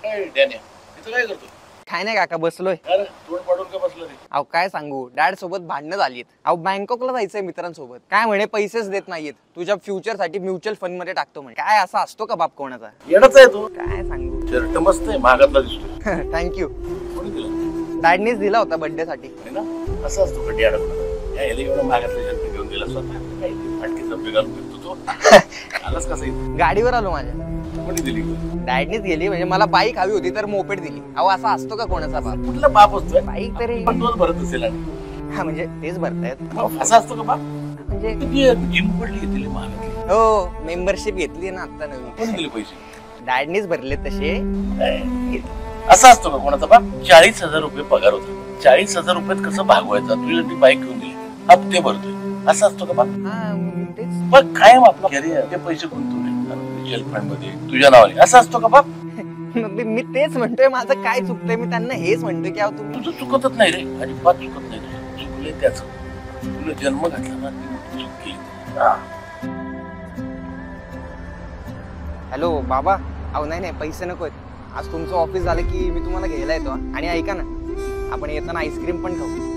डॅनिया इथं काय करतो? काय नाही काका, बसलोय. अरे तोंड पाडून का बसलं रे? अहो काय सांगू, डॅड सोबत भांडणं झालीत. अहो बँकॉकला जायचंय मित्रांसोबत. काय म्हणे पैसेच देत नाहीयेत, तुझ्या फ्युचर साठी म्युच्युअल फंड मध्ये टाकतो म्हणे. काय असा असतो का बाप कोणाचा? येणच आहे तू. काय सांगू. शर्ट मस्त आहे, महागातला दिसतोय. थँक्यू. कोणी दिला? डॅडनीच दिला होता बर्थडे साठी. आहे ना? असं असतो कधी अडकला यायला एवढं महागातला शर्ट घेऊन दिला स्वतः काय ते फाटकी चपली घालून फिरतो तो. आलास कसं इथं? गाडीवर आलो माझ्या. कोणी दिली? डॅडनीच गेली, म्हणजे मला बाईक हवी होती तर मोपेड दिली. अहो असा असतो का कोणाचा बाप? कुठला बाप असतोय? बाईक तरी पण तोच भरत असेल आणि हा म्हणजे तेच भरतायत. असा असतो का बाप? म्हणजे जिम पडली तिला महागातली. हो, मेंबरशिप घेतली ना आता नवीन. कोणी दिले पैसे? डॅडनीच भरले तसे. असा असतो का कोणाचा बाप? 40,000 रुपये पगार होता. 40,000 रुपयात कसं भागवायचा? तुझ्यासाठी बाईक घेऊन दिली, हप्ते भरतोय. असा असतो का बाप? हा तेच. पण कायम आपलं करिअर ते पैसे गुंतवले म्युच्युअल फंड मध्ये तुझ्या नावाने. असं असतो का बाप? मी तेच म्हणतोय, माझं काय चुकतंय? मी त्यांना हेच म्हणतोय की अहो तुम्ही. तुझं चुकतच नाही रे, अजिबात चुकत नाही. तुझं चुकलंय त्याच. तुला जन्म घातला ना ती मोठी चूक केली. हॅलो बाबा. अहो नाही पैसे नकोत. आज तुमचं ऑफिस झालं की मी तुम्हाला घ्यायला येतो. आणि ऐका ना, आपण येताना आईस्क्रीम पण खाऊ.